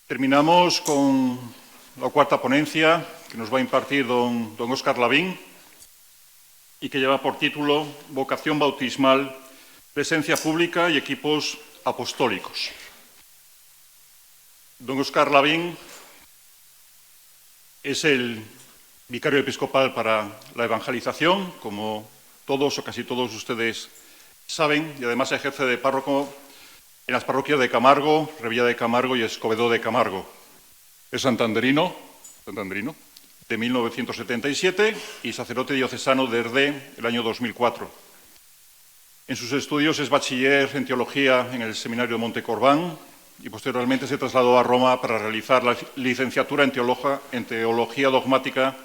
Terminamos con la cuarta ponencia que nos va a impartir don Óscar Lavín y que lleva por título Vocación bautismal, presencia pública y equipos apostólicos. Don Óscar Lavín es el vicario episcopal para la evangelización, como todos o casi todos ustedes saben, y además ejerce de párroco en las parroquias de Camargo, Revilla de Camargo y Escobedo de Camargo. Es santanderino, de 1977 y sacerdote diocesano desde el año 2004. En sus estudios es bachiller en teología en el Seminario de Montecorbán y posteriormente se trasladó a Roma para realizar la licenciatura en teología dogmática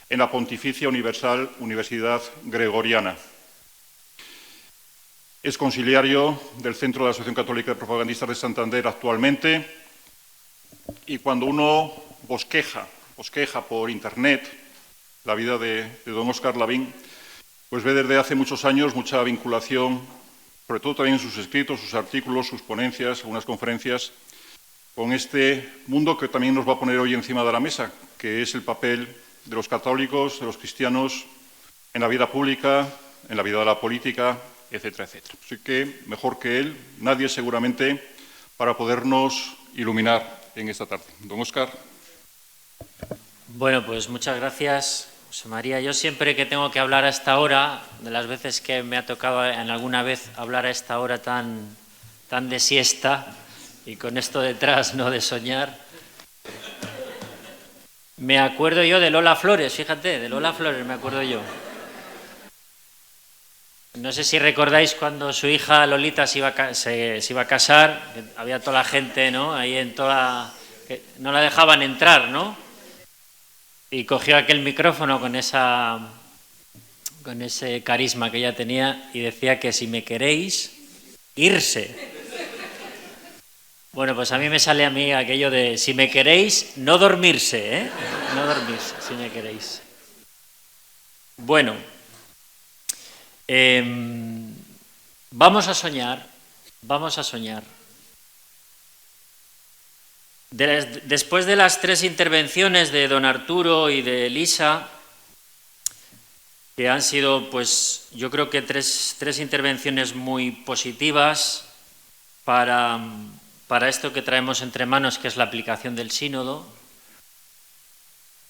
en la Pontificia Universal Universidad Gregoriana. Es conciliario del Centro de la Asociación Católica de Propagandistas de Santander actualmente, y cuando uno bosqueja por internet la vida de don Óscar Lavín, pues ve desde hace muchos años mucha vinculación, sobre todo también en sus escritos, sus artículos, sus ponencias, algunas conferencias, con este mundo que también nos va a poner hoy encima de la mesa, que es el papel de los católicos, de los cristianos, en la vida pública, en la vida de la política, etcétera, etcétera. Así que, mejor que él, nadie seguramente para podernos iluminar en esta tarde. Don Óscar. Bueno, pues muchas gracias, José María. Yo siempre que tengo que hablar a esta hora, de las veces que me ha tocado en alguna vez hablar a esta hora tan de siesta y con esto detrás, no de soñar, me acuerdo yo de Lola Flores, fíjate, de Lola Flores me acuerdo yo. No sé si recordáis cuando su hija Lolita se iba a casar, que había toda la gente, ¿no? Ahí en toda... que no la dejaban entrar, ¿no? Y cogió aquel micrófono con ese carisma que ella tenía y decía que si me queréis, irse. Bueno, pues a mí me sale aquello de si me queréis, no dormirse, ¿eh? No dormirse, si me queréis. Bueno, vamos a soñar. Después de las tres intervenciones de don Arturo y de Elisa, que han sido, pues, yo creo que tres intervenciones muy positivas para esto que traemos entre manos, que es la aplicación del sínodo.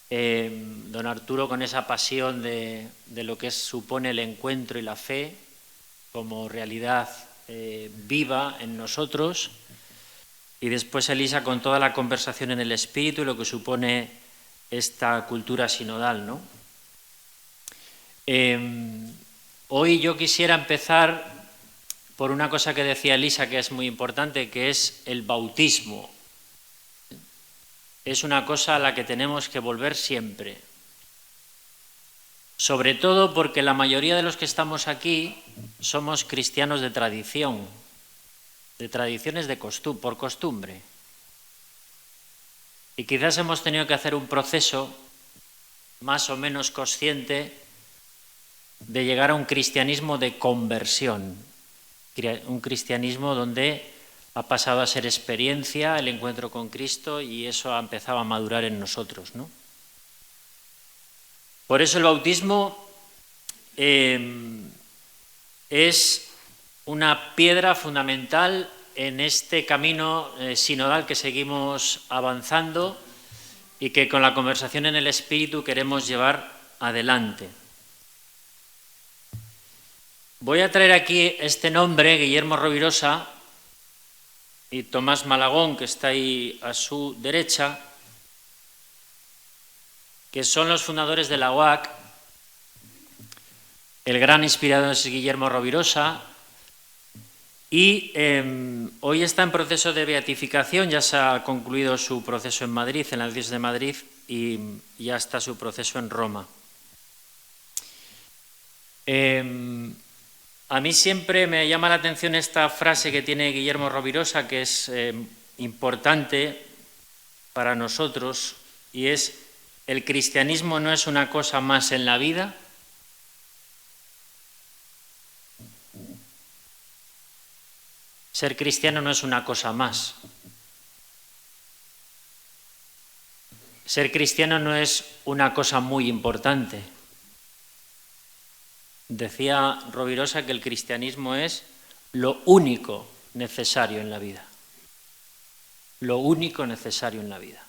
Don Arturo con esa pasión de lo que supone el encuentro y la fe como realidad viva en nosotros, y después Elisa con toda la conversación en el espíritu y lo que supone esta cultura sinodal, ¿no? Hoy yo quisiera empezar por una cosa que decía Elisa que es muy importante, que es el bautismo. Es una cosa a la que tenemos que volver siempre. Sobre todo porque la mayoría de los que estamos aquí somos cristianos de tradición, de tradiciones por costumbre. Y quizás hemos tenido que hacer un proceso más o menos consciente de llegar a un cristianismo de conversión, un cristianismo donde ha pasado a ser experiencia el encuentro con Cristo y eso ha empezado a madurar en nosotros, ¿no? Por eso el bautismo es una piedra fundamental en este camino sinodal que seguimos avanzando y que con la conversación en el Espíritu queremos llevar adelante. Voy a traer aquí este nombre, Guillermo Rovirosa, y Tomás Malagón, que está ahí a su derecha, que son los fundadores de la UAC. El gran inspirador es Guillermo Rovirosa y hoy está en proceso de beatificación, ya se ha concluido su proceso en Madrid, en la diócesis de Madrid, y ya está su proceso en Roma. A mí siempre me llama la atención esta frase que tiene Guillermo Rovirosa, que es importante para nosotros, y es: ¿el cristianismo no es una cosa más en la vida? Ser cristiano no es una cosa más. ser cristiano no es una cosa muy importante. Decía Rovirosa que el cristianismo es lo único necesario en la vida. Lo único necesario en la vida.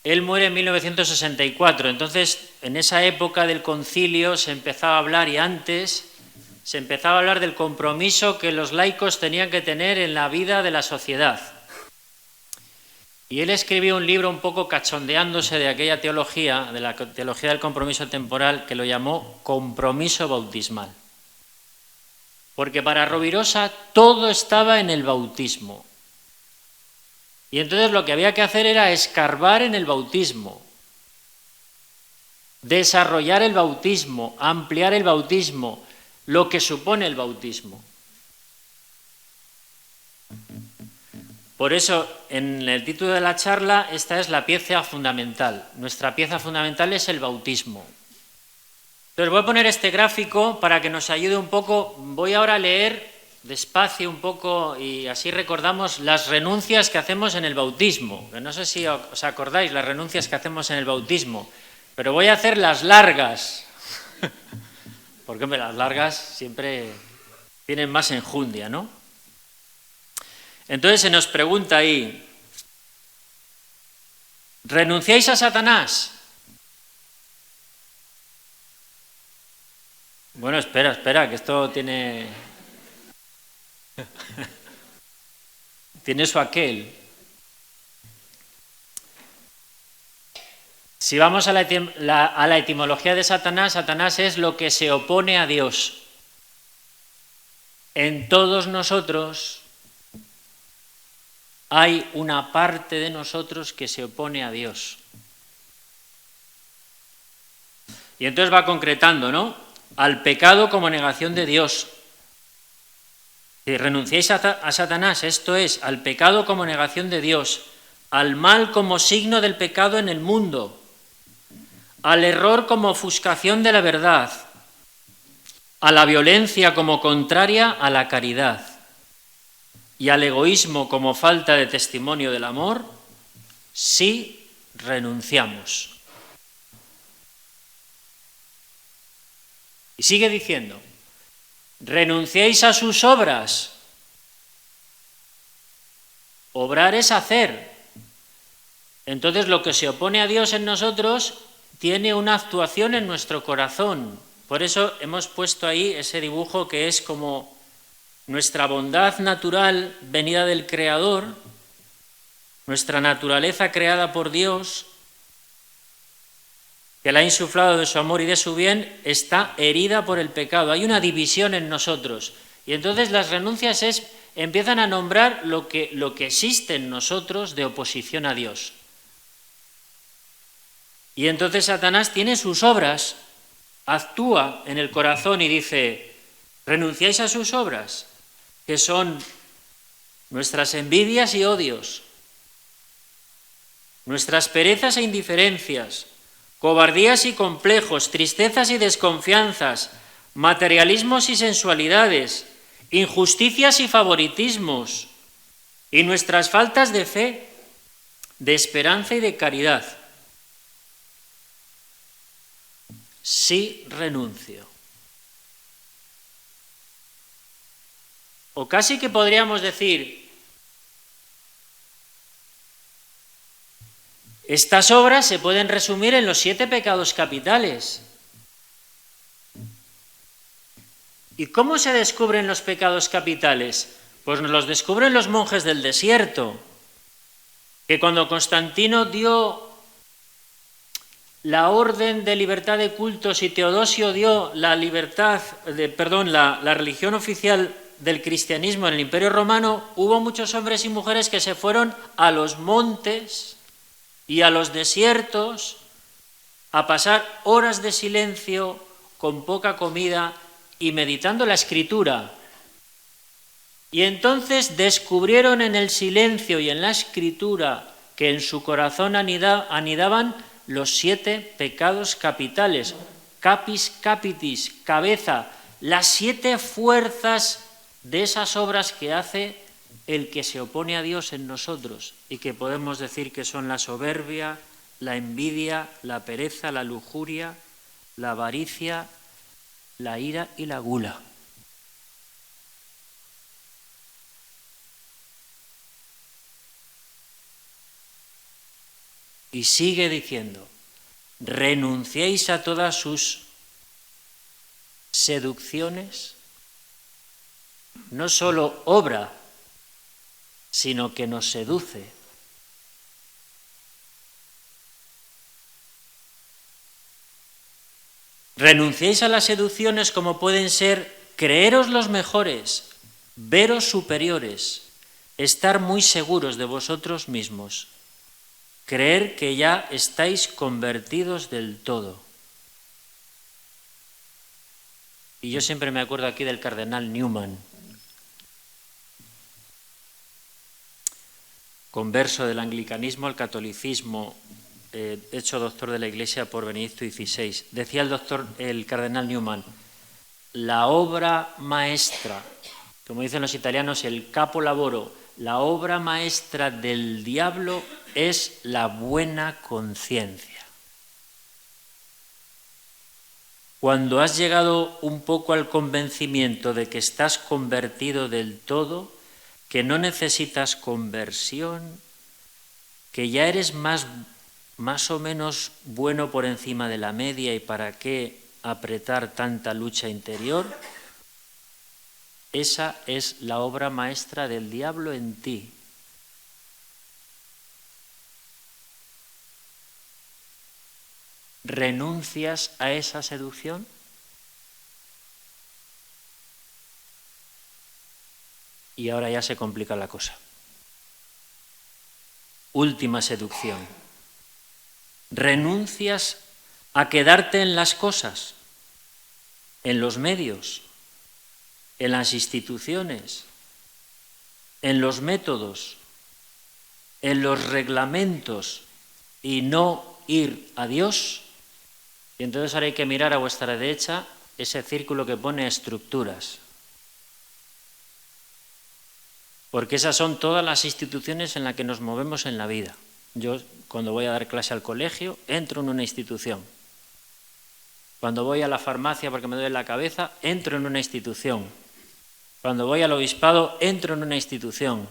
Él muere en 1964, entonces en esa época del concilio se empezaba a hablar, y antes se empezaba a hablar del compromiso que los laicos tenían que tener en la vida de la sociedad. Y él escribió un libro un poco cachondeándose de aquella teología, de la teología del compromiso temporal, que lo llamó Compromiso Bautismal. Porque para Rovirosa todo estaba en el bautismo. Y entonces lo que había que hacer era escarbar en el bautismo, desarrollar el bautismo, ampliar el bautismo, lo que supone el bautismo. Por eso, en el título de la charla, esta es la pieza fundamental. Nuestra pieza fundamental es el bautismo. Entonces voy a poner este gráfico para que nos ayude un poco. Voy ahora a leer despacio un poco y así recordamos las renuncias que hacemos en el bautismo. No sé si os acordáis las renuncias que hacemos en el bautismo, pero voy a hacer las largas, porque hombre, las largas siempre tienen más enjundia, ¿no? Entonces se nos pregunta ahí, ¿renunciáis a Satanás? Bueno, espera, que esto tiene su aquel. Si vamos a la etimología de Satanás, Satanás es lo que se opone a Dios. En todos nosotros hay una parte de nosotros que se opone a Dios. Y entonces va concretando, ¿no? Al pecado como negación de Dios. Si renunciáis a Satanás, esto es, al pecado como negación de Dios, al mal como signo del pecado en el mundo, al error como ofuscación de la verdad, a la violencia como contraria a la caridad y al egoísmo como falta de testimonio del amor, sí renunciamos. Y sigue diciendo, ¿renunciáis a sus obras? Obrar es hacer. Entonces lo que se opone a Dios en nosotros tiene una actuación en nuestro corazón. Por eso hemos puesto ahí ese dibujo que es como nuestra bondad natural venida del Creador, nuestra naturaleza creada por Dios, que la ha insuflado de su amor y de su bien, está herida por el pecado. Hay una división en nosotros. Y entonces las renuncias empiezan a nombrar lo que existe en nosotros de oposición a Dios. Y entonces Satanás tiene sus obras, actúa en el corazón y dice, ¿renunciáis a sus obras? Que son nuestras envidias y odios, nuestras perezas e indiferencias, cobardías y complejos, tristezas y desconfianzas, materialismos y sensualidades, injusticias y favoritismos, y nuestras faltas de fe, de esperanza y de caridad. Sí renuncio. O casi que podríamos decir, estas obras se pueden resumir en los 7 pecados capitales. ¿Y cómo se descubren los pecados capitales? Pues nos los descubren los monjes del desierto, que cuando Constantino dio la orden de libertad de cultos y Teodosio dio la religión oficial del cristianismo en el Imperio Romano, hubo muchos hombres y mujeres que se fueron a los montes y a los desiertos a pasar horas de silencio con poca comida y meditando la Escritura. Y entonces descubrieron en el silencio y en la Escritura que en su corazón anidaban los 7 pecados capitales, capis capitis, cabeza, las 7 fuerzas de esas obras que hace el que se opone a Dios en nosotros y que podemos decir que son la soberbia, la envidia, la pereza, la lujuria, la avaricia, la ira y la gula. Y sigue diciendo, renunciéis a todas sus seducciones, no solo obra, sino que nos seduce. Renunciéis a las seducciones como pueden ser creeros los mejores, veros superiores, estar muy seguros de vosotros mismos, creer que ya estáis convertidos del todo. Y yo siempre me acuerdo aquí del cardenal Newman, converso del anglicanismo al catolicismo, hecho doctor de la Iglesia por Benedicto XVI. Decía el cardenal Newman, la obra maestra, como dicen los italianos, el capolavoro, la obra maestra del diablo es la buena conciencia. Cuando has llegado un poco al convencimiento de que estás convertido del todo, que no necesitas conversión, que ya eres más o menos bueno por encima de la media y para qué apretar tanta lucha interior, esa es la obra maestra del diablo en ti. ¿Renuncias a esa seducción? Y ahora ya se complica la cosa. Última seducción. ¿Renuncias a quedarte en las cosas, en los medios, en las instituciones, en los métodos, en los reglamentos y no ir a Dios? Y entonces ahora hay que mirar a vuestra derecha ese círculo que pone estructuras. Porque esas son todas las instituciones en las que nos movemos en la vida. Yo, cuando voy a dar clase al colegio, entro en una institución. Cuando voy a la farmacia porque me duele la cabeza, entro en una institución. Cuando voy al obispado, entro en una institución.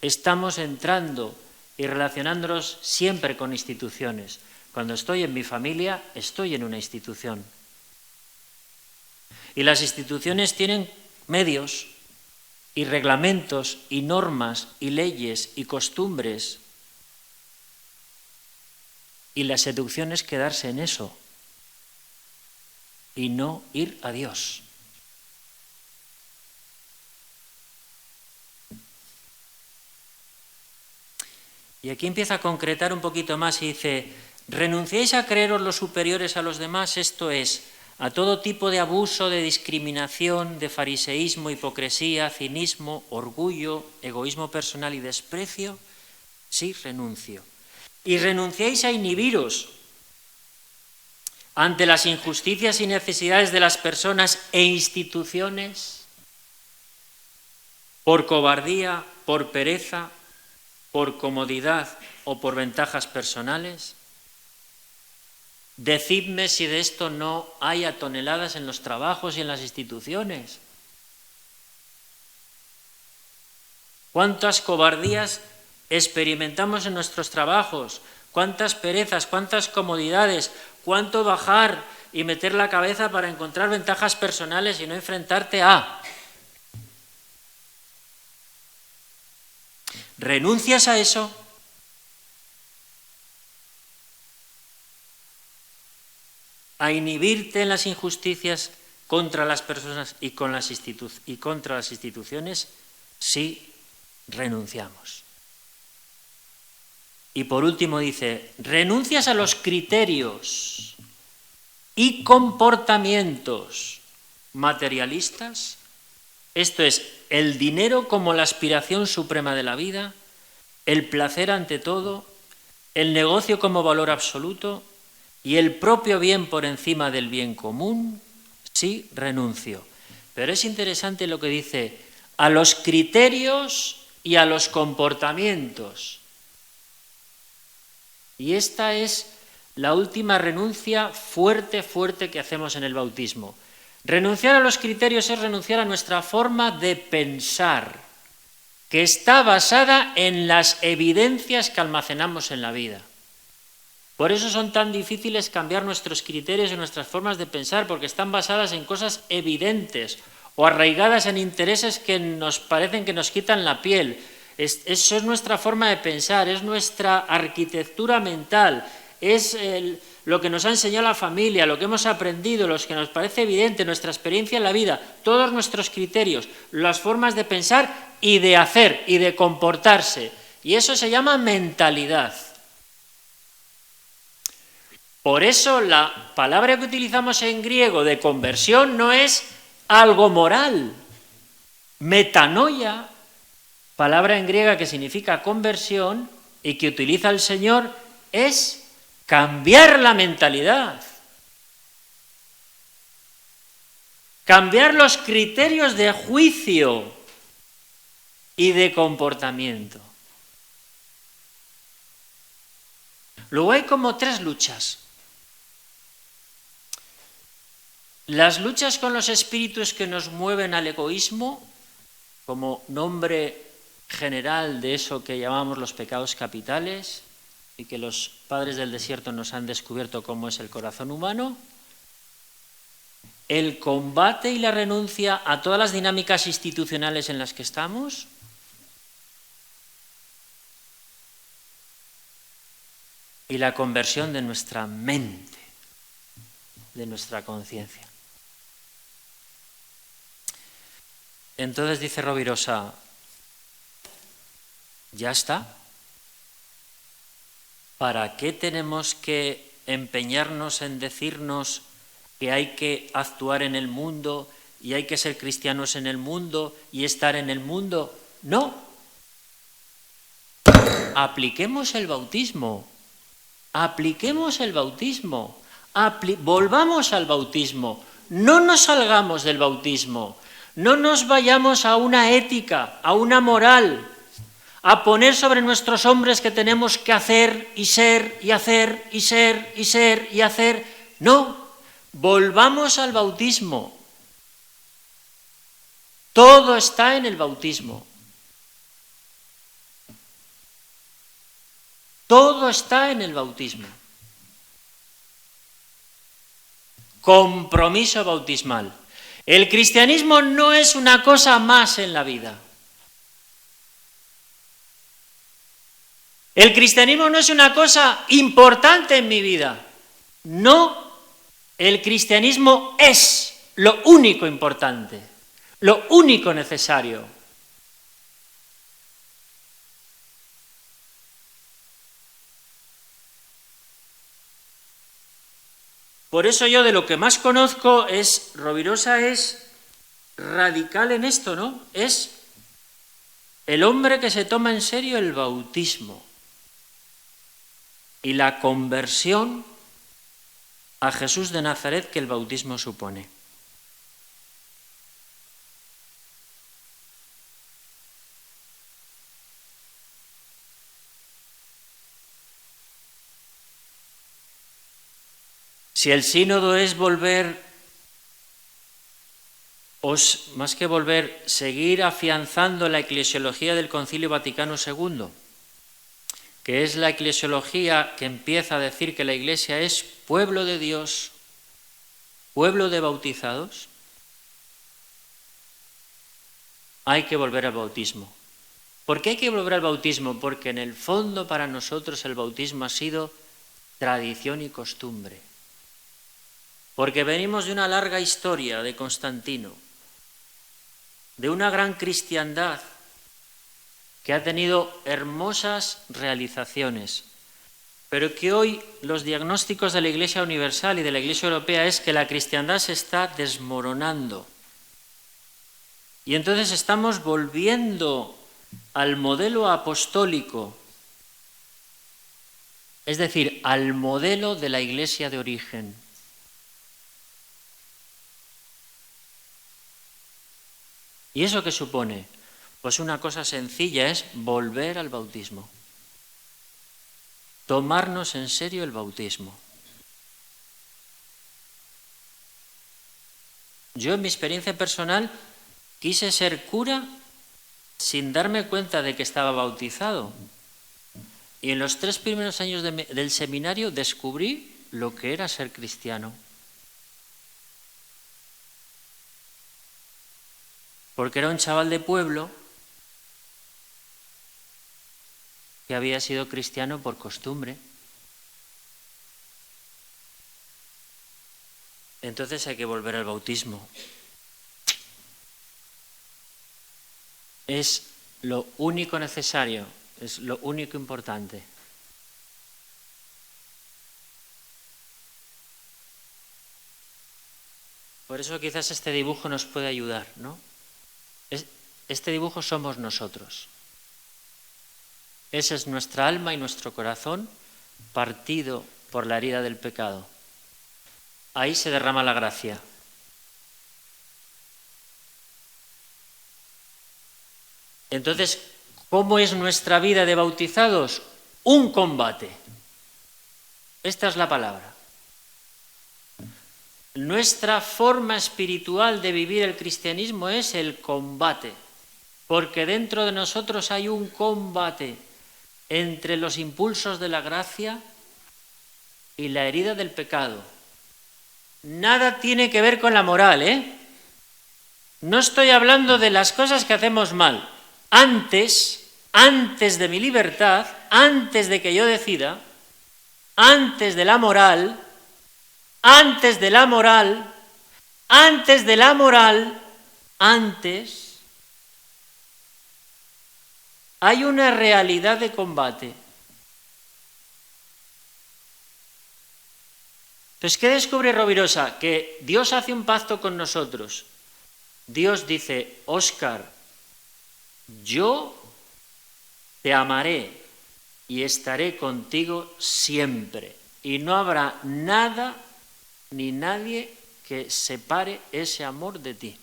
Estamos entrando y relacionándonos siempre con instituciones. Cuando estoy en mi familia, estoy en una institución. Y las instituciones tienen medios y reglamentos y normas y leyes y costumbres. Y la seducción es quedarse en eso y no ir a Dios. Y aquí empieza a concretar un poquito más y dice, renunciéis a creeros los superiores a los demás, esto es, a todo tipo de abuso, de discriminación, de fariseísmo, hipocresía, cinismo, orgullo, egoísmo personal y desprecio. Sí, renuncio. Y renunciéis a inhibiros ante las injusticias y necesidades de las personas e instituciones por cobardía, por pereza, por comodidad o por ventajas personales. Decidme si de esto no hay a toneladas en los trabajos y en las instituciones. ¿Cuántas cobardías experimentamos en nuestros trabajos? ¿Cuántas perezas? ¿Cuántas comodidades? ¿Cuánto bajar y meter la cabeza para encontrar ventajas personales y no enfrentarte a? ¿Renuncias a eso? ¿A inhibirte en las injusticias contra las personas y contra las instituciones? Sí, renunciamos. Y por último dice, renuncias a los criterios y comportamientos materialistas, esto es, el dinero como la aspiración suprema de la vida, el placer ante todo, el negocio como valor absoluto y el propio bien por encima del bien común, sí, renuncio. Pero es interesante lo que dice, a los criterios y a los comportamientos. Y esta es la última renuncia fuerte que hacemos en el bautismo. Renunciar a los criterios es renunciar a nuestra forma de pensar, que está basada en las evidencias que almacenamos en la vida. Por eso son tan difíciles cambiar nuestros criterios y nuestras formas de pensar, porque están basadas en cosas evidentes o arraigadas en intereses que nos parecen que nos quitan la piel. Eso es nuestra forma de pensar, es nuestra arquitectura mental, es lo que nos ha enseñado la familia, lo que hemos aprendido, lo que nos parece evidente, nuestra experiencia en la vida, todos nuestros criterios, las formas de pensar y de hacer y de comportarse. Y eso se llama mentalidad. Por eso la palabra que utilizamos en griego de conversión no es algo moral. Metanoia, palabra en griega que significa conversión y que utiliza el Señor, es cambiar la mentalidad. Cambiar los criterios de juicio y de comportamiento. Luego hay como 3 luchas. Las luchas con los espíritus que nos mueven al egoísmo, como nombre general de eso que llamamos los pecados capitales y que los padres del desierto nos han descubierto cómo es el corazón humano. El combate y la renuncia a todas las dinámicas institucionales en las que estamos. Y la conversión de nuestra mente, de nuestra conciencia. Entonces dice Rovirosa, ya está. ¿Para qué tenemos que empeñarnos en decirnos que hay que actuar en el mundo y hay que ser cristianos en el mundo y estar en el mundo? No. Apliquemos el bautismo. Apliquemos el bautismo. Volvamos al bautismo. No nos salgamos del bautismo. No nos vayamos a una ética, a una moral, a poner sobre nuestros hombres que tenemos que hacer y ser y hacer y ser y ser y hacer. No, volvamos al bautismo. Todo está en el bautismo. Todo está en el bautismo. Compromiso bautismal. El cristianismo no es una cosa más en la vida. El cristianismo no es una cosa importante en mi vida. No, el cristianismo es lo único importante, lo único necesario. Por eso yo de lo que más conozco es, Rovirosa es radical en esto, ¿no? Es el hombre que se toma en serio el bautismo y la conversión a Jesús de Nazaret que el bautismo supone. Si el sínodo es volver, más que volver, seguir afianzando la eclesiología del Concilio Vaticano II, que es la eclesiología que empieza a decir que la Iglesia es pueblo de Dios, pueblo de bautizados, hay que volver al bautismo. ¿Por qué hay que volver al bautismo? Porque en el fondo para nosotros el bautismo ha sido tradición y costumbre. Porque venimos de una larga historia de Constantino, de una gran cristiandad que ha tenido hermosas realizaciones, pero que hoy los diagnósticos de la Iglesia Universal y de la Iglesia Europea es que la cristiandad se está desmoronando. Y entonces estamos volviendo al modelo apostólico, es decir, al modelo de la Iglesia de origen. ¿Y eso qué supone? Pues una cosa sencilla es volver al bautismo. Tomarnos en serio el bautismo. Yo en mi experiencia personal quise ser cura sin darme cuenta de que estaba bautizado. Y en los 3 primeros años del seminario descubrí lo que era ser cristiano. Porque era un chaval de pueblo que había sido cristiano por costumbre. Entonces hay que volver al bautismo. Es lo único necesario, es lo único importante. Por eso quizás este dibujo nos puede ayudar, ¿no? Este dibujo somos nosotros. Esa es nuestra alma y nuestro corazón partido por la herida del pecado. Ahí se derrama la gracia. Entonces, ¿cómo es nuestra vida de bautizados? Un combate. Esta es la palabra. Nuestra forma espiritual de vivir el cristianismo es el combate, porque dentro de nosotros hay un combate entre los impulsos de la gracia y la herida del pecado. Nada tiene que ver con la moral, ¿eh? No estoy hablando de las cosas que hacemos mal. Antes de mi libertad, antes de que yo decida, antes de la moral, antes hay una realidad de combate. Pues, ¿qué descubre Rovirosa? Que Dios hace un pacto con nosotros. Dios dice: Óscar, yo te amaré y estaré contigo siempre, y no habrá nada ni nadie que separe ese amor de ti.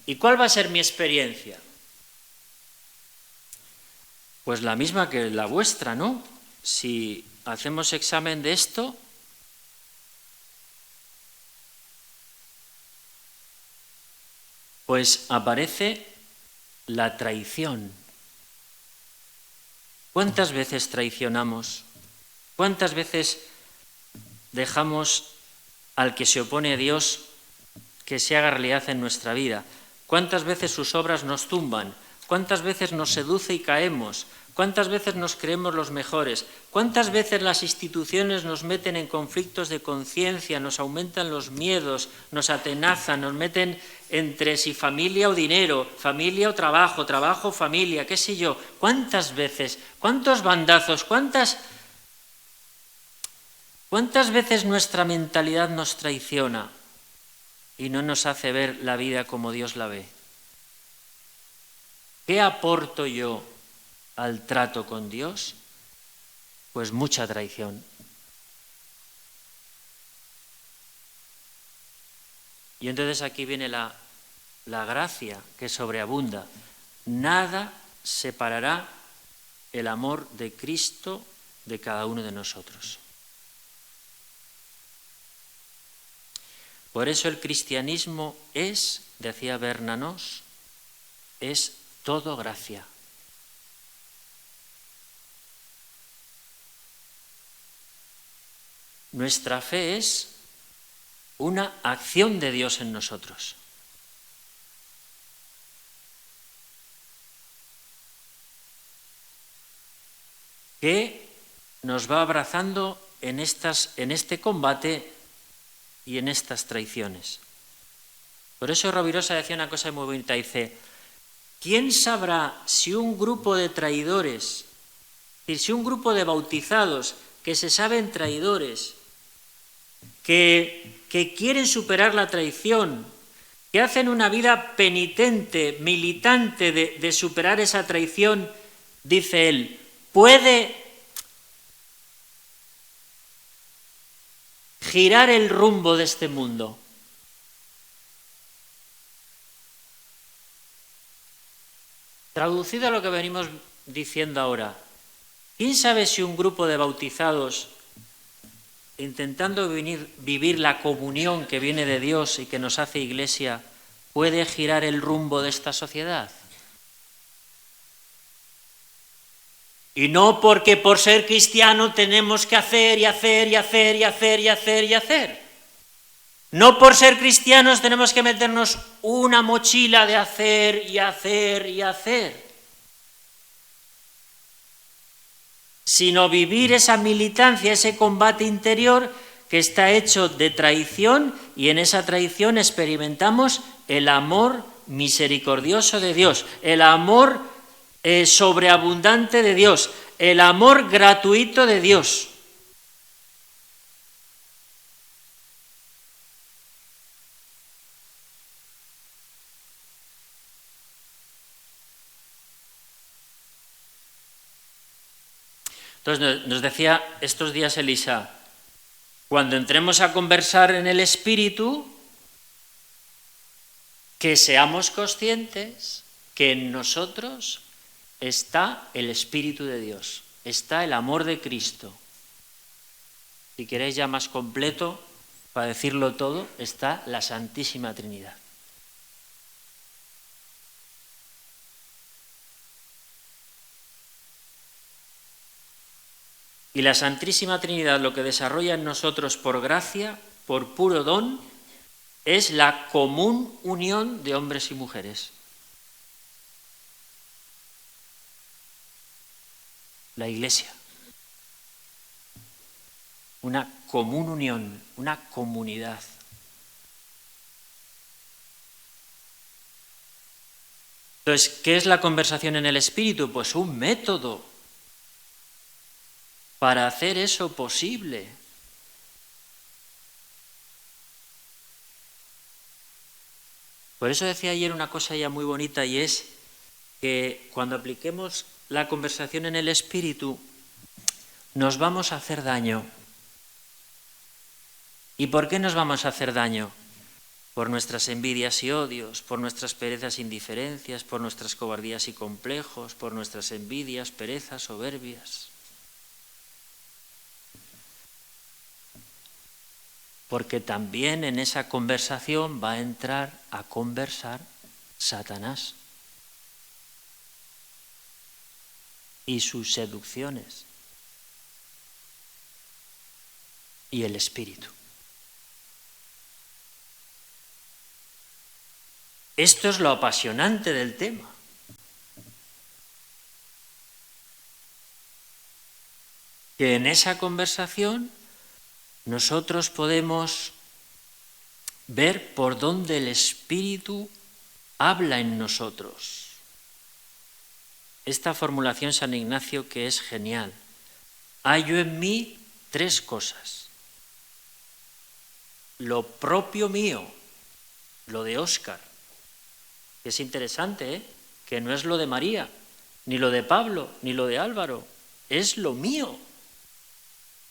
¿Y cuál va a ser mi experiencia? Pues la misma que la vuestra, ¿no? Si hacemos examen de esto, pues aparece la traición. ¿Cuántas veces traicionamos? ¿Cuántas veces dejamos al que se opone a Dios que se haga realidad en nuestra vida? ¿Cuántas veces sus obras nos tumban? ¿Cuántas veces nos seduce y caemos? ¿Cuántas veces nos creemos los mejores? ¿Cuántas veces las instituciones nos meten en conflictos de conciencia, nos aumentan los miedos, nos atenazan, nos meten entre si familia o dinero, familia o trabajo, trabajo o familia, qué sé yo? ¿Cuántas veces? ¿Cuántos bandazos? ¿Cuántas veces nuestra mentalidad nos traiciona y no nos hace ver la vida como Dios la ve? ¿Qué aporto yo al trato con Dios? Pues mucha traición. Y entonces aquí viene la gracia que sobreabunda. Nada separará el amor de Cristo de cada uno de nosotros. Por eso el cristianismo es, decía Bernanos, es todo gracia. Nuestra fe es una acción de Dios en nosotros. Que nos va abrazando en este combate y en estas traiciones. Por eso Rovirosa decía una cosa muy bonita, dice: ¿quién sabrá si un grupo de traidores, si un grupo de bautizados que se saben traidores, que quieren superar la traición, que hacen una vida penitente, militante de superar esa traición, dice él, puede girar el rumbo de este mundo. Traducido a lo que venimos diciendo ahora, ¿quién sabe si un grupo de bautizados, intentando vivir la comunión que viene de Dios y que nos hace Iglesia, puede girar el rumbo de esta sociedad? Y no porque por ser cristiano tenemos que hacer y hacer y hacer y hacer y hacer y hacer. No por ser cristianos tenemos que meternos una mochila de hacer y hacer y hacer, sino vivir esa militancia, ese combate interior que está hecho de traición, y en esa traición experimentamos el amor misericordioso de Dios, el amor sobreabundante de Dios, el amor gratuito de Dios. Entonces nos decía estos días Elisa, cuando entremos a conversar en el Espíritu, que seamos conscientes que en nosotros está el Espíritu de Dios, está el amor de Cristo. Si queréis ya más completo, para decirlo todo, está la Santísima Trinidad. Y la Santísima Trinidad lo que desarrolla en nosotros por gracia, por puro don, es la común unión de hombres y mujeres. La Iglesia. Una común unión, una comunidad. Entonces, ¿qué es la conversación en el Espíritu? Pues un método para hacer eso posible. Por eso decía ayer una cosa ya muy bonita, y es que cuando apliquemos la conversación en el Espíritu nos vamos a hacer daño. ¿Y por qué nos vamos a hacer daño? Por nuestras envidias y odios, por nuestras perezas e indiferencias, por nuestras cobardías y complejos, por nuestras envidias, perezas, soberbias. Porque también en esa conversación va a entrar a conversar Satanás y sus seducciones y el espíritu. Esto es lo apasionante del tema. Que en esa conversación nosotros podemos ver por dónde el Espíritu habla en nosotros. Esta formulación San Ignacio que es genial. Hallo en mí tres cosas. Lo propio mío, lo de Óscar, que es interesante, que no es lo de María, ni lo de Pablo, ni lo de Álvaro, es lo mío.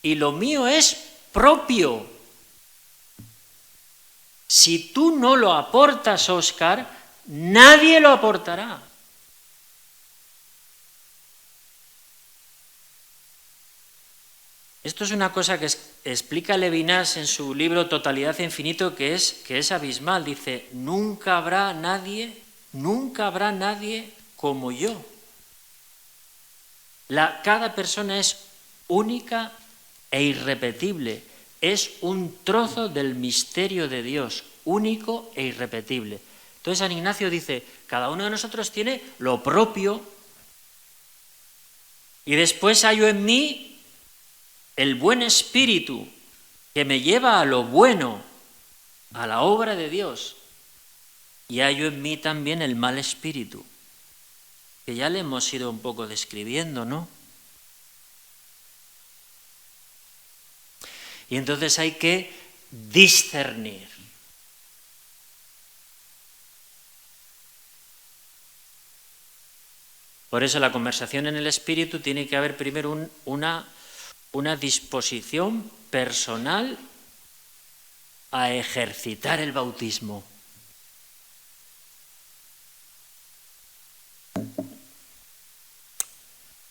Y lo mío es propio. Si tú no lo aportas, Óscar, nadie lo aportará. Esto es una cosa que explica Levinas en su libro Totalidad e Infinito, que es abismal. Dice, nunca habrá nadie como yo. Cada persona es única e irrepetible. Es un trozo del misterio de Dios, único e irrepetible. Entonces San Ignacio dice, cada uno de nosotros tiene lo propio, y después hallo en mí el buen espíritu que me lleva a lo bueno, a la obra de Dios, y hallo en mí también el mal espíritu, que ya le hemos ido un poco describiendo, ¿no? Y entonces hay que discernir. Por eso la conversación en el Espíritu tiene que haber primero una disposición personal a ejercitar el bautismo.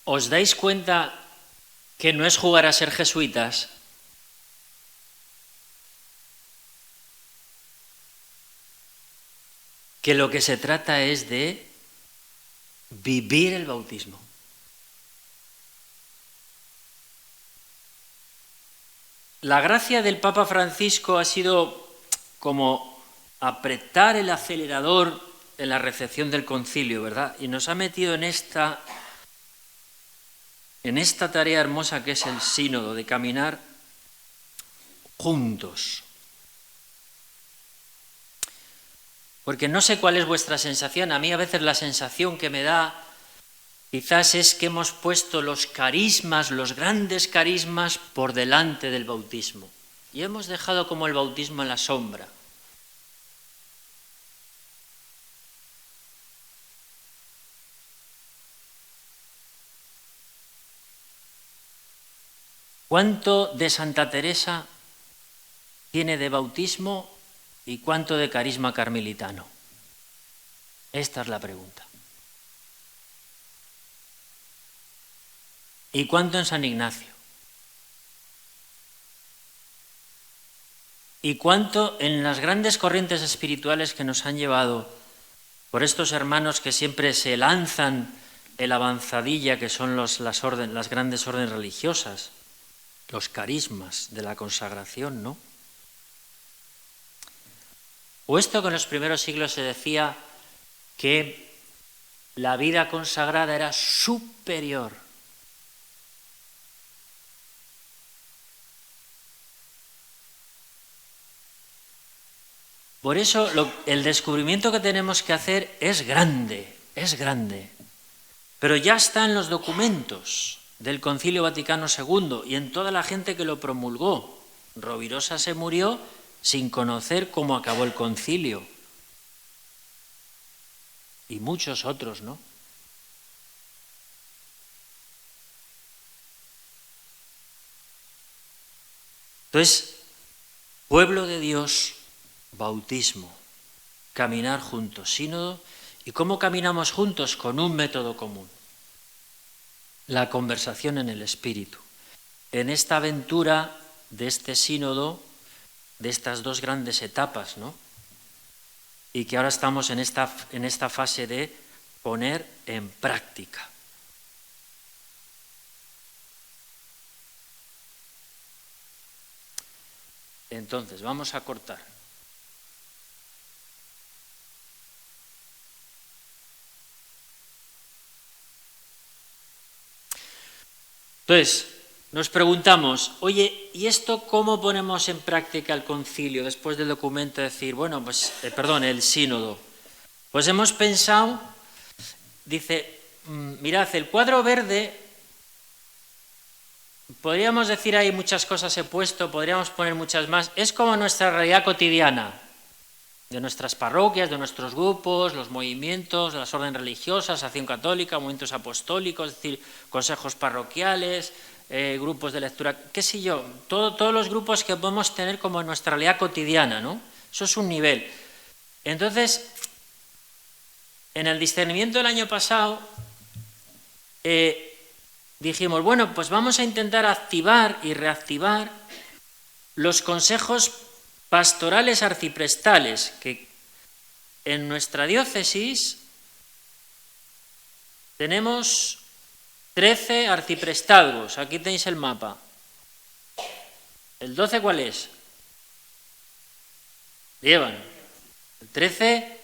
¿Os dais cuenta que no es jugar a ser jesuitas? Que lo que se trata es de vivir el bautismo. La gracia del Papa Francisco ha sido como apretar el acelerador en la recepción del concilio, ¿verdad? Y nos ha metido en esta tarea hermosa que es el sínodo, de caminar juntos. Porque no sé cuál es vuestra sensación. A mí a veces la sensación que me da quizás es que hemos puesto los carismas, los grandes carismas, por delante del bautismo. Y hemos dejado como el bautismo en la sombra. ¿Cuánto de Santa Teresa tiene de bautismo y cuánto de carisma carmelitano? Esta es la pregunta. ¿Y cuánto en San Ignacio? ¿Y cuánto en las grandes corrientes espirituales que nos han llevado por estos hermanos que siempre se lanzan en la avanzadilla, que son las grandes órdenes religiosas, los carismas de la consagración, ¿no? O esto que en los primeros siglos se decía que la vida consagrada era superior. Por eso el descubrimiento que tenemos que hacer es grande, pero ya está en los documentos del Concilio Vaticano II y en toda la gente que lo promulgó. Rovirosa se murió sin conocer cómo acabó el concilio. Y muchos otros, ¿no? Entonces, pueblo de Dios, bautismo, caminar juntos, sínodo. ¿Y cómo caminamos juntos? Con un método común. La conversación en el Espíritu. En esta aventura de este sínodo, de estas dos grandes etapas, ¿no? Y que ahora estamos en esta fase de poner en práctica. Entonces, vamos a cortar. Entonces, nos preguntamos, oye, ¿y esto cómo ponemos en práctica el concilio después del documento? Decir, bueno, pues, el sínodo. Pues hemos pensado, dice, mirad, el cuadro verde, podríamos decir ahí muchas cosas he puesto, podríamos poner muchas más, es como nuestra realidad cotidiana, de nuestras parroquias, de nuestros grupos, los movimientos, las órdenes religiosas, Acción Católica, movimientos apostólicos, es decir, consejos parroquiales, grupos de lectura, qué sé yo, todos los grupos que podemos tener como en nuestra realidad cotidiana, ¿no? Eso es un nivel. Entonces, en el discernimiento del año pasado, dijimos, bueno, pues vamos a intentar activar y reactivar los consejos pastorales arciprestales, que en nuestra diócesis tenemos 13 arciprestazgos. Aquí tenéis el mapa. ¿El 12 cuál es? Llevan. El 13,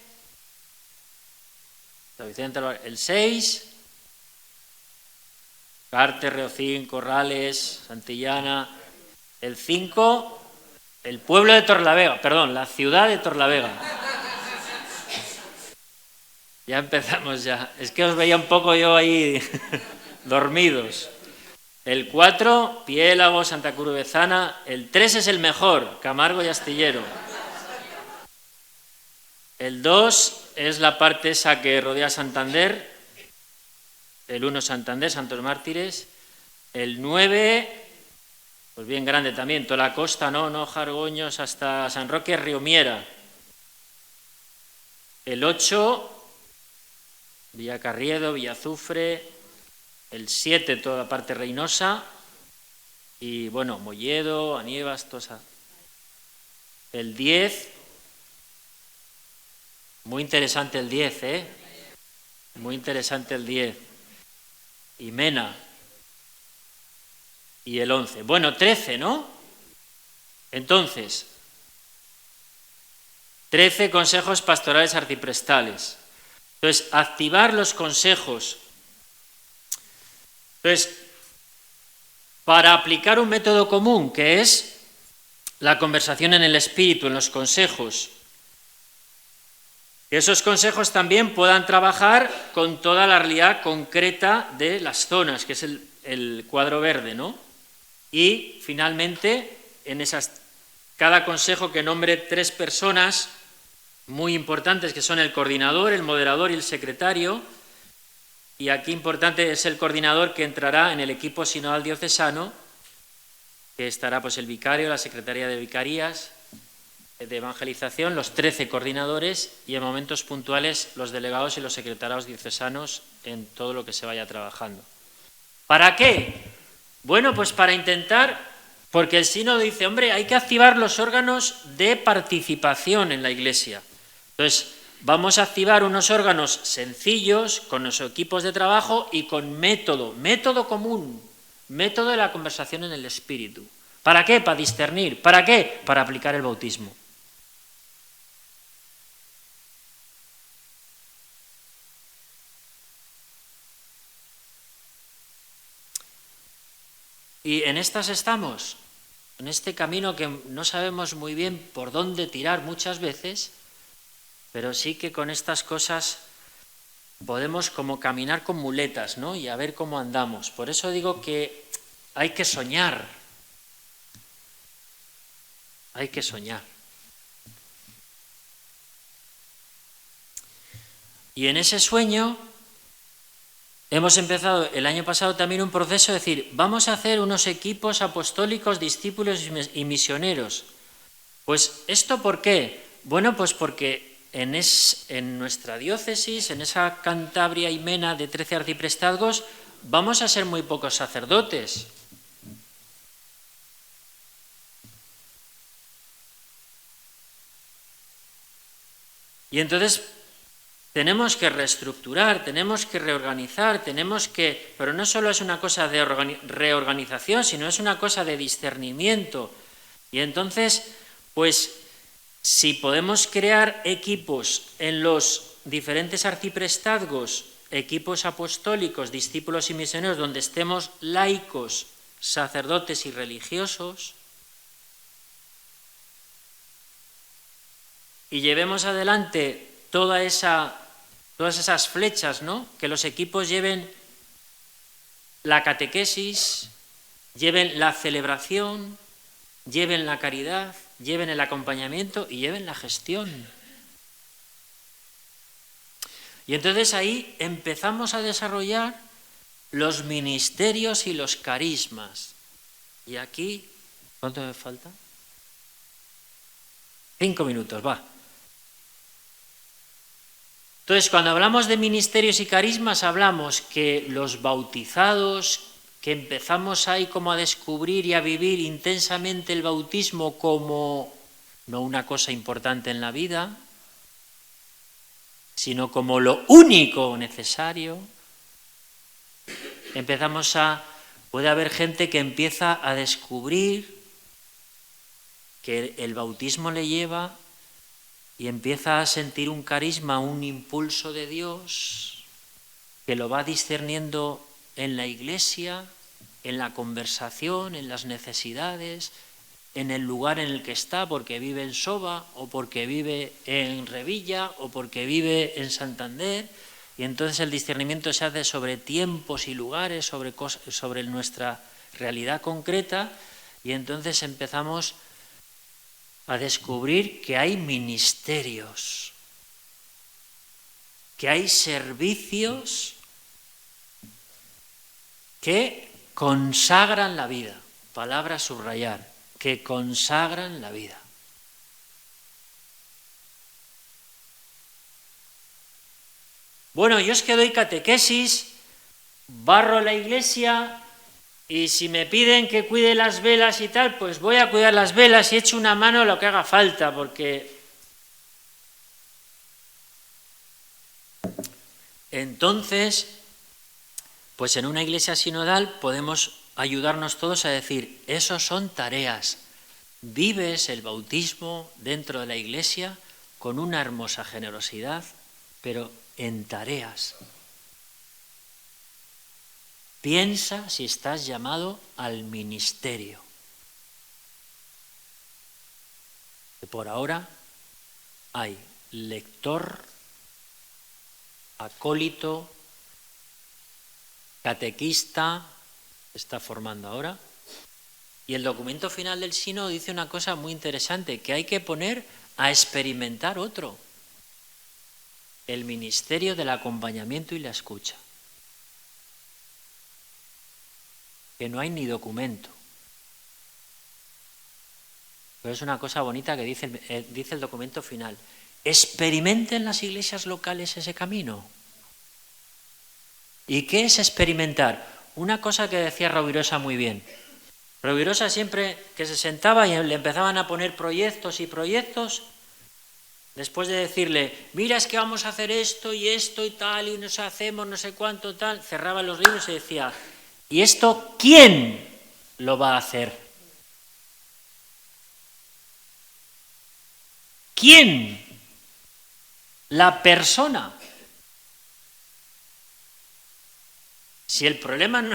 el 6, Carte, Reocín, Corrales, Santillana. El 5, el pueblo de Torlavega, perdón, la ciudad de Torlavega. Ya empezamos ya. Es que os veía un poco yo ahí dormidos. El 4, Piélago, Santa Cruz de Bezana. El 3 es el mejor, Camargo y Astillero. El 2 es la parte esa que rodea Santander. El 1 Santander, Santos Mártires. El 9, Pues bien grande también, toda la costa, no Jargoños, hasta San Roque Riomiera. El 8, Villacarriedo, Villazufre. El 7, toda la parte reinosa. Y bueno, Molledo, Anievas, Tosa. El 10, muy interesante el 10, ¿eh? Muy interesante el 10. Y Mena. Y el 11. Bueno, 13, ¿no? Entonces, 13 consejos pastorales arciprestales. Entonces, activar los consejos. Entonces, para aplicar un método común, que es la conversación en el espíritu, en los consejos, que esos consejos también puedan trabajar con toda la realidad concreta de las zonas, que es el cuadro verde, ¿no? Y, finalmente, cada consejo que nombre 3 personas muy importantes, que son el coordinador, el moderador y el secretario. Y aquí importante es el coordinador, que entrará en el equipo sinodal diocesano, que estará pues el vicario, la secretaría de vicarías, de evangelización, los 13 coordinadores y en momentos puntuales los delegados y los secretariados diocesanos en todo lo que se vaya trabajando. ¿Para qué? Bueno, pues para intentar, porque el sínodo dice, hombre, hay que activar los órganos de participación en la Iglesia. Entonces, vamos a activar unos órganos sencillos, con los equipos de trabajo y con método común, método de la conversación en el espíritu. ¿Para qué? Para discernir. ¿Para qué? Para aplicar el bautismo. Y en estas estamos, en este camino que no sabemos muy bien por dónde tirar muchas veces, pero sí que con estas cosas podemos como caminar con muletas, ¿no? Y a ver cómo andamos. Por eso digo que hay que soñar. Hay que soñar. Y en ese sueño hemos empezado el año pasado también un proceso de decir, vamos a hacer unos equipos apostólicos, discípulos y misioneros. Pues, ¿esto por qué? Bueno, pues porque en nuestra diócesis, en esa Cantabria y Mena de 13 arciprestazgos, vamos a ser muy pocos sacerdotes. Y entonces tenemos que reestructurar, tenemos que reorganizar, pero no solo es una cosa de reorganización, sino es una cosa de discernimiento. Y entonces, pues, si podemos crear equipos en los diferentes arciprestazgos, equipos apostólicos, discípulos y misioneros, donde estemos laicos, sacerdotes y religiosos, y llevemos adelante todas esas flechas, ¿no? Que los equipos lleven la catequesis, lleven la celebración, lleven la caridad, lleven el acompañamiento y lleven la gestión. Y entonces ahí empezamos a desarrollar los ministerios y los carismas. Y aquí, ¿cuánto me falta? 5 minutos, va. Entonces, cuando hablamos de ministerios y carismas, hablamos que los bautizados, que empezamos ahí como a descubrir y a vivir intensamente el bautismo como no una cosa importante en la vida, sino como lo único necesario, puede haber gente que empieza a descubrir que el bautismo le lleva y empieza a sentir un carisma, un impulso de Dios, que lo va discerniendo en la Iglesia, en la conversación, en las necesidades, en el lugar en el que está, porque vive en Soba, o porque vive en Revilla, o porque vive en Santander, y entonces el discernimiento se hace sobre tiempos y lugares, sobre nuestra realidad concreta, y entonces empezamos a descubrir que hay ministerios, que hay servicios que consagran la vida. palabra a subrayar, que consagran la vida. Bueno, yo es que doy catequesis, barro la iglesia y si me piden que cuide las velas y tal, pues voy a cuidar las velas y echo una mano a lo que haga falta, porque entonces, pues en una iglesia sinodal podemos ayudarnos todos a decir, esos son tareas. Vives el bautismo dentro de la iglesia con una hermosa generosidad, pero en tareas. Piensa si estás llamado al ministerio. Que por ahora hay lector, acólito, catequista, está formando ahora, y el documento final del sínodo dice una cosa muy interesante, que hay que poner a experimentar otro, el ministerio del acompañamiento y la escucha, que no hay ni documento. Pero es una cosa bonita que dice el documento final. Experimenten las iglesias locales ese camino. ¿Y qué es experimentar? Una cosa que decía Rovirosa muy bien. Rovirosa siempre que se sentaba y le empezaban a poner proyectos y proyectos, después de decirle, mira, es que vamos a hacer esto y tal, y nos hacemos no sé cuánto tal, cerraba los libros y decía, ¿y esto quién lo va a hacer? ¿Quién? La persona. Si el problema no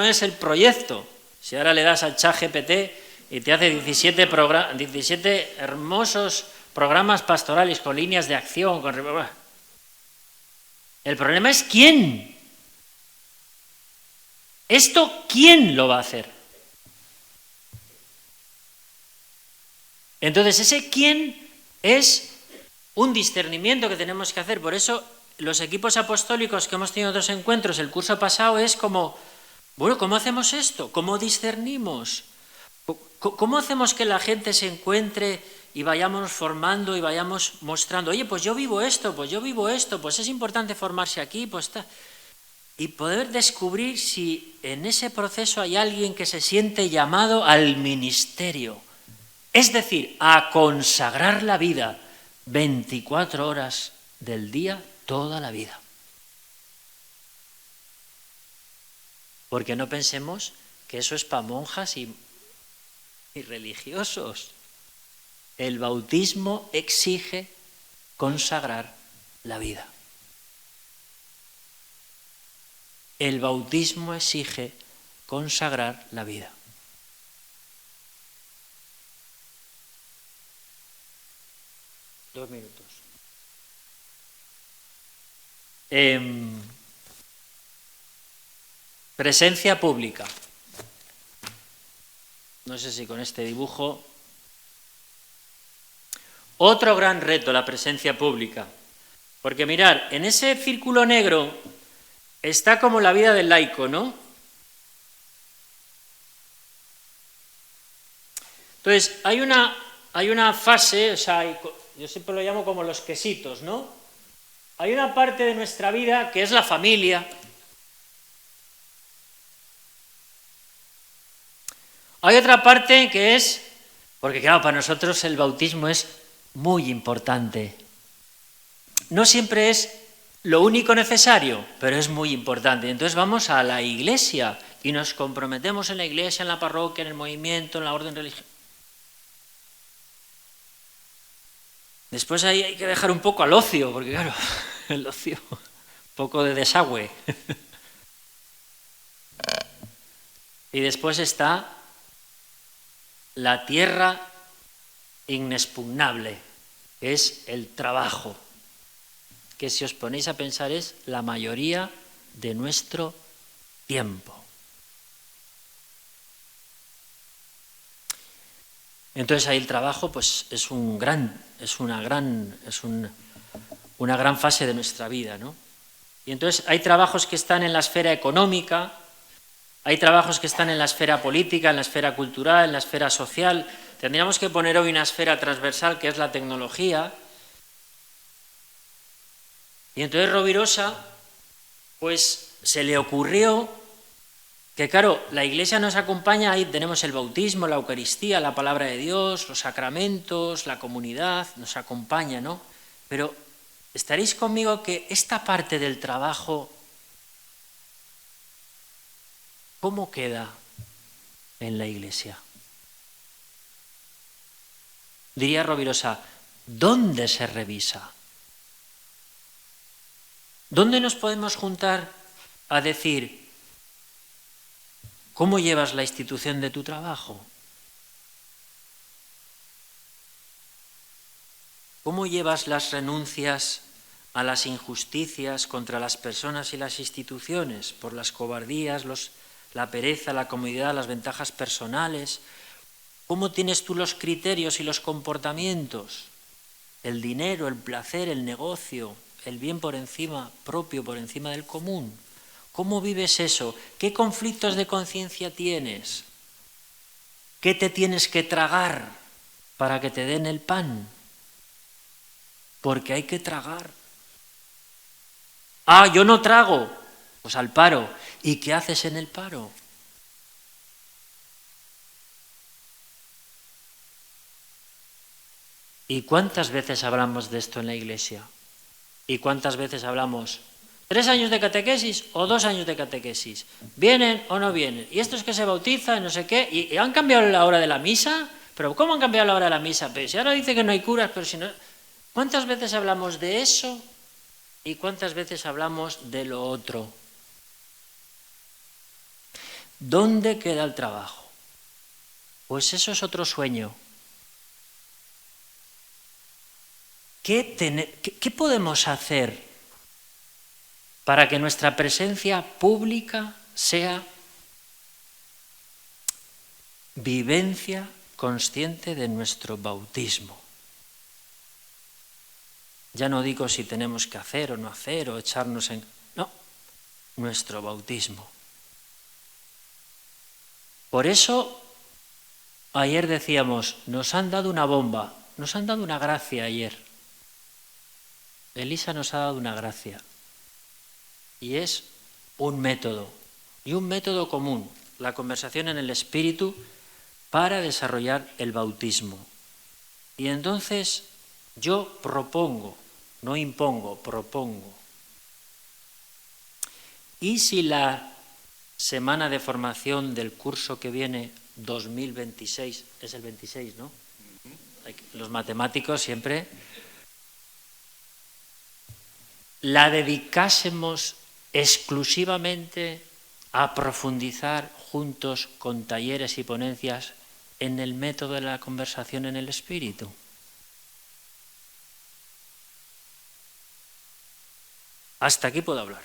es el proyecto, si ahora le das al ChatGPT y te hace 17 hermosos programas pastorales con líneas de acción, el problema es quién. ¿Esto quién lo va a hacer? Entonces ese quién es un discernimiento que tenemos que hacer. Por eso los equipos apostólicos que hemos tenido otros encuentros el curso pasado es como, bueno, ¿cómo hacemos esto? ¿Cómo discernimos? ¿Cómo hacemos que la gente se encuentre y vayamos formando y vayamos mostrando, oye, pues yo vivo esto, pues es importante formarse aquí, pues está. Y poder descubrir si en ese proceso hay alguien que se siente llamado al ministerio, es decir, a consagrar la vida 24 horas del día, toda la vida. Porque no pensemos que eso es para monjas y religiosos. El bautismo exige consagrar la vida. El bautismo exige consagrar la vida. Dos minutos. Presencia pública. No sé si con este dibujo. Otro gran reto, la presencia pública. Porque mirar, en ese círculo negro está como la vida del laico, ¿no? Entonces, hay una fase, o sea, yo siempre lo llamo como los quesitos, ¿no? Hay una parte de nuestra vida que es la familia. Hay otra parte que es, porque claro, para nosotros el bautismo es muy importante. No siempre es lo único necesario, pero es muy importante. Entonces vamos a la iglesia y nos comprometemos en la iglesia, en la parroquia, en el movimiento, en la orden religiosa. Después ahí hay que dejar un poco al ocio, porque claro, el ocio, un poco de desagüe. Y después está la tierra inexpugnable, que es el trabajo, que si os ponéis a pensar es la mayoría de nuestro tiempo. Entonces ahí el trabajo pues es una gran fase de nuestra vida, ¿no? Y entonces hay trabajos que están en la esfera económica, Hay trabajos que están en la esfera política, en la esfera cultural, en la esfera social. Tendríamos que poner hoy una esfera transversal que es la tecnología. Y entonces Rovirosa, pues se le ocurrió que, claro, la Iglesia nos acompaña, ahí tenemos el bautismo, la Eucaristía, la palabra de Dios, los sacramentos, la comunidad, nos acompaña, ¿no? Pero estaréis conmigo que esta parte del trabajo, ¿cómo queda en la Iglesia? Diría Rovirosa, ¿dónde se revisa? ¿Dónde nos podemos juntar a decir cómo llevas la institución de tu trabajo? ¿Cómo llevas las renuncias a las injusticias contra las personas y las instituciones, por las cobardías, la pereza, la comodidad, las ventajas personales? ¿Cómo tienes tú los criterios y los comportamientos? El dinero, el placer, el negocio, el bien por encima propio, por encima del común. ¿Cómo vives eso? ¿Qué conflictos de conciencia tienes? ¿Qué te tienes que tragar para que te den el pan? Porque hay que tragar. Ah, yo no trago. Pues al paro. ¿Y qué haces en el paro? ¿Y cuántas veces hablamos de esto en la Iglesia? ¿Y cuántas veces hablamos? 3 años de catequesis o 2 años de catequesis. ¿Vienen o no vienen? Y estos que se bautizan, no sé qué. ¿Y han cambiado la hora de la misa? ¿Pero cómo han cambiado la hora de la misa? Pero si ahora dice que no hay curas, pero si no... ¿Cuántas veces hablamos de eso? ¿Y cuántas veces hablamos de lo otro? ¿Dónde queda el trabajo? Pues eso es otro sueño. ¿Qué podemos hacer para que nuestra presencia pública sea vivencia consciente de nuestro bautismo? Ya no digo si tenemos que hacer o no hacer o echarnos en... No, nuestro bautismo. Por eso, ayer decíamos, nos han dado una bomba, nos han dado una gracia ayer. Elisa nos ha dado una gracia y es un método, y un método común, la conversación en el Espíritu para desarrollar el bautismo. Y entonces yo propongo, no impongo, propongo. ¿Y si la semana de formación del curso que viene, 2026, es el 26, ¿no? Los matemáticos siempre... la dedicásemos exclusivamente a profundizar juntos con talleres y ponencias en el método de la conversación en el Espíritu? Hasta aquí puedo hablar.